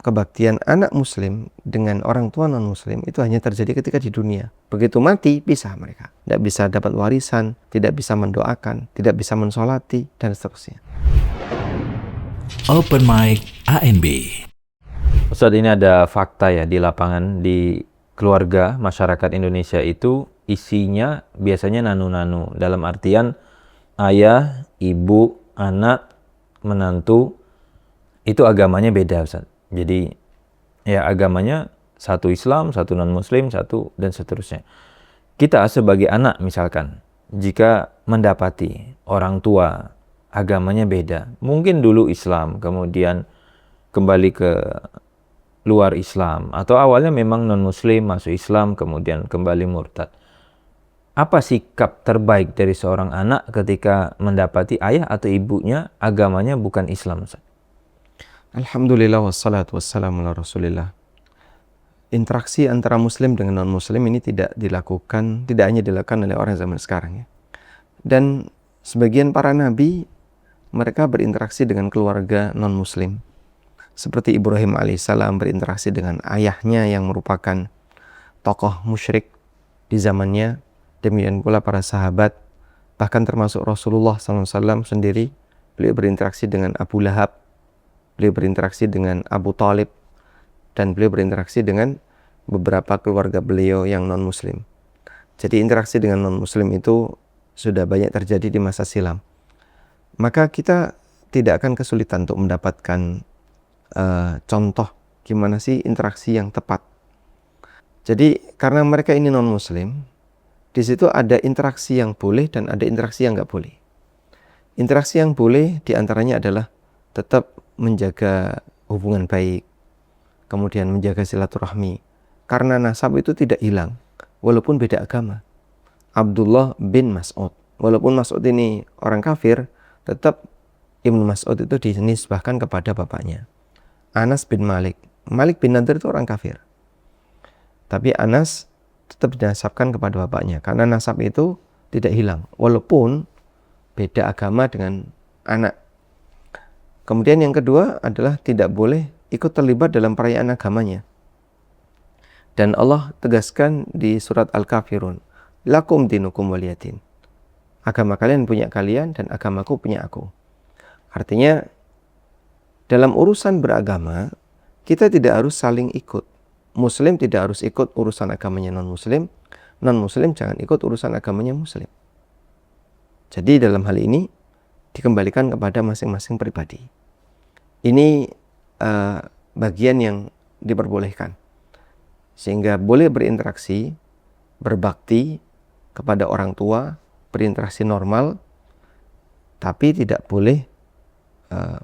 kebaktian anak muslim dengan orang tua non-muslim itu hanya terjadi ketika di dunia. Begitu mati, pisah mereka. Tidak bisa dapat warisan, tidak bisa mendoakan, tidak bisa mensolati, dan seterusnya. Open Mic ANB. Ustadz, ini ada fakta ya di lapangan, di keluarga masyarakat Indonesia itu isinya biasanya nanu-nanu. Dalam artian ayah, ibu, anak, menantu, itu agamanya beda, Ustadz. Jadi ya agamanya satu Islam, satu non-Muslim, satu dan seterusnya. Kita sebagai anak misalkan, jika mendapati orang tua agamanya beda, mungkin dulu Islam, kemudian kembali ke luar Islam, atau awalnya memang non-Muslim, masuk Islam, kemudian kembali murtad. Apa sikap terbaik dari seorang anak ketika mendapati ayah atau ibunya agamanya bukan Islam, Ustaz? Alhamdulillah wassalatu wassalamu ala rasulillah. Interaksi antara muslim dengan non-muslim ini tidak hanya dilakukan oleh orang zaman sekarang ya. Dan sebagian para nabi, mereka berinteraksi dengan keluarga non-muslim. Seperti Ibrahim alaihissalam berinteraksi dengan ayahnya yang merupakan tokoh musyrik di zamannya. Demikian pula para sahabat, bahkan termasuk Rasulullah SAW sendiri, beliau berinteraksi dengan Abu Lahab, beliau berinteraksi dengan Abu Talib, dan beliau berinteraksi dengan beberapa keluarga beliau yang non-muslim. Jadi interaksi dengan non-muslim itu sudah banyak terjadi di masa silam. Maka kita tidak akan kesulitan untuk mendapatkan contoh gimana sih interaksi yang tepat. Jadi karena mereka ini non-muslim, di situ ada interaksi yang boleh dan ada interaksi yang nggak boleh. Interaksi yang boleh diantaranya adalah tetap menjaga hubungan baik, kemudian menjaga silaturahmi. Karena nasab itu tidak hilang, walaupun beda agama. Abdullah bin Mas'ud, walaupun Mas'ud ini orang kafir, tetap Ibnu Mas'ud itu dinisbahkan kepada bapaknya. Anas bin Malik bin Nadir itu orang kafir, tapi Anas tetap dinasabkan kepada bapaknya, karena nasab itu tidak hilang, walaupun beda agama dengan anak. Kemudian yang kedua adalah tidak boleh ikut terlibat dalam perayaan agamanya. Dan Allah tegaskan di surat Al-Kafirun, lakum dinukum waliyadin. Agama kalian punya kalian dan agamaku punya aku. Artinya dalam urusan beragama kita tidak harus saling ikut. Muslim tidak harus ikut urusan agamanya non-muslim, non-muslim jangan ikut urusan agamanya muslim. Jadi dalam hal ini dikembalikan kepada masing-masing pribadi. Ini bagian yang diperbolehkan, sehingga boleh berinteraksi, berbakti kepada orang tua, berinteraksi normal, tapi tidak boleh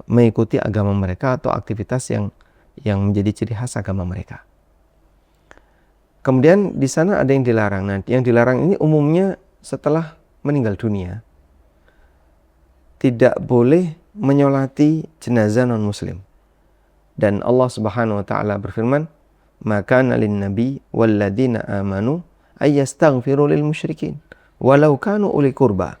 mengikuti agama mereka atau aktivitas yang menjadi ciri khas agama mereka. Kemudian di sana ada yang dilarang. Nah, yang dilarang ini umumnya setelah meninggal dunia. Tidak boleh menyolati jenazah non-muslim. Dan Allah Subhanahu wa taala berfirman, "Maka lin nabi walladzina amanu ayyastaghfiru lil musyrikin walau kanu uli qurba."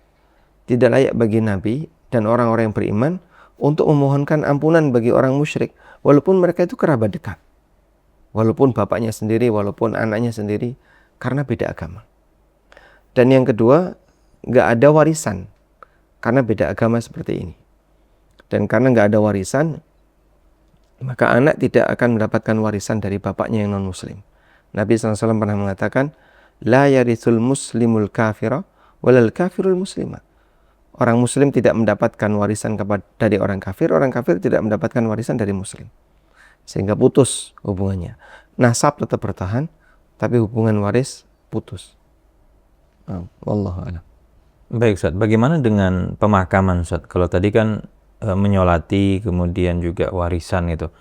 Tidak layak bagi nabi dan orang-orang yang beriman untuk memohonkan ampunan bagi orang musyrik walaupun mereka itu kerabat dekat. Walaupun bapaknya sendiri, walaupun anaknya sendiri, karena beda agama. Dan yang kedua, nggak ada warisan karena beda agama seperti ini. Dan karena nggak ada warisan, maka anak tidak akan mendapatkan warisan dari bapaknya yang non-muslim. Nabi SAW pernah mengatakan, la yarithul muslimul kafira walal kafirul muslimah. Orang muslim tidak mendapatkan warisan dari orang kafir tidak mendapatkan warisan dari muslim. Sehingga putus hubungannya. Nasab tetap bertahan, tapi hubungan waris putus. Wallahu a'lam. Baik, Ustaz. Bagaimana dengan pemakaman, Ustaz? Kalau tadi kan menyolati, kemudian juga warisan itu.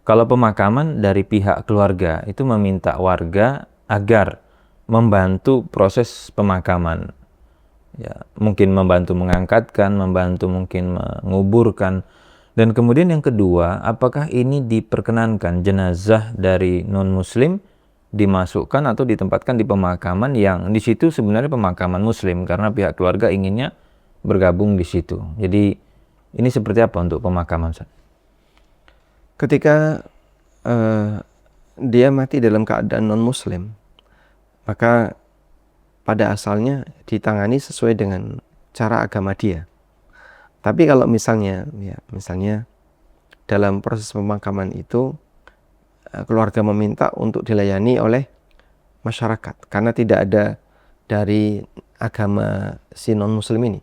Kalau pemakaman dari pihak keluarga, itu meminta warga agar membantu proses pemakaman. Ya, mungkin membantu mengangkatkan, membantu mungkin menguburkan. Dan kemudian yang kedua, apakah ini diperkenankan jenazah dari non-muslim dimasukkan atau ditempatkan di pemakaman yang di situ sebenarnya pemakaman muslim karena pihak keluarga inginnya bergabung di situ. Jadi ini seperti apa untuk pemakaman, Ustaz? Ketika eh, dia mati dalam keadaan non-muslim, maka pada asalnya ditangani sesuai dengan cara agama dia. Tapi kalau misalnya dalam proses pemakaman itu keluarga meminta untuk dilayani oleh masyarakat karena tidak ada dari agama si non-muslim ini,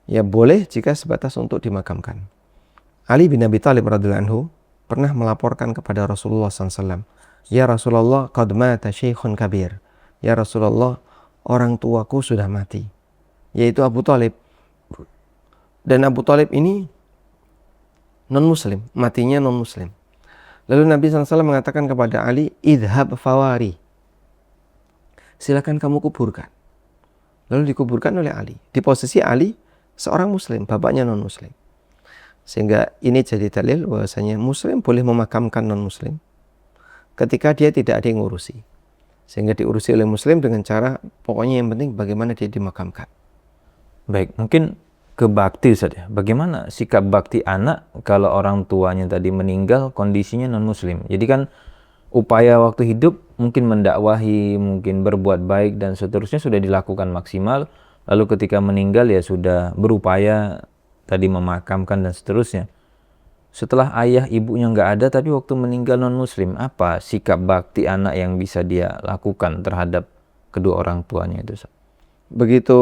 ya boleh jika sebatas untuk dimakamkan. Ali bin Abi Thalib radhiyallahu anhu pernah melaporkan kepada Rasulullah SAW, "Ya Rasulullah, qad mata syekhun kabir." Ya Rasulullah, orang tuaku sudah mati, yaitu Abu Thalib. Dan Abu Thalib ini non-muslim, matinya non-muslim. Lalu Nabi SAW mengatakan kepada Ali, "Idhab fawari." Silakan kamu kuburkan. Lalu dikuburkan oleh Ali. Di posisi Ali seorang muslim, bapaknya non-muslim. Sehingga ini jadi dalil bahwasanya muslim boleh memakamkan non-muslim ketika dia tidak ada yang ngurusi. Sehingga diurusi oleh muslim dengan cara, pokoknya yang penting bagaimana dia dimakamkan. Baik, mungkin ke bakti Ustaz ya. Bagaimana sikap bakti anak kalau orang tuanya tadi meninggal kondisinya non-muslim? Jadi kan upaya waktu hidup mungkin mendakwahi, mungkin berbuat baik dan seterusnya sudah dilakukan maksimal. Lalu ketika meninggal ya sudah berupaya tadi memakamkan dan seterusnya. Setelah ayah ibunya nggak ada tapi waktu meninggal non-muslim, apa sikap bakti anak yang bisa dia lakukan terhadap kedua orang tuanya itu Ustaz? Begitu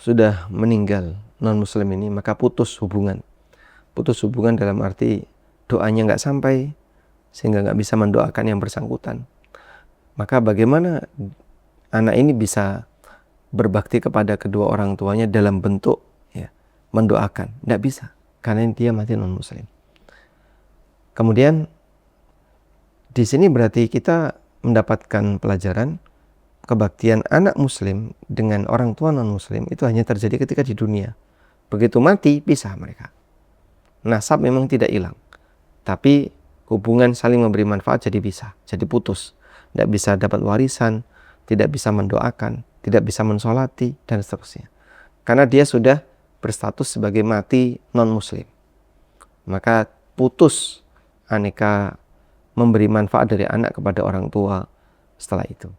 sudah meninggal non-muslim ini, maka putus hubungan. Putus hubungan dalam arti doanya nggak sampai, sehingga nggak bisa mendoakan yang bersangkutan. Maka bagaimana anak ini bisa berbakti kepada kedua orang tuanya dalam bentuk mendoakan? Nggak bisa, karena dia mati non-muslim. Kemudian di sini berarti kita mendapatkan pelajaran kebaktian anak muslim dengan orang tua non-muslim itu hanya terjadi ketika di dunia. Begitu mati, pisah mereka. Nasab memang tidak hilang, tapi hubungan saling memberi manfaat jadi pisah, jadi putus. Tidak bisa dapat warisan, tidak bisa mendoakan, tidak bisa mensolati, dan seterusnya. Karena dia sudah berstatus sebagai mati non-muslim. Maka putus aneka memberi manfaat dari anak kepada orang tua setelah itu.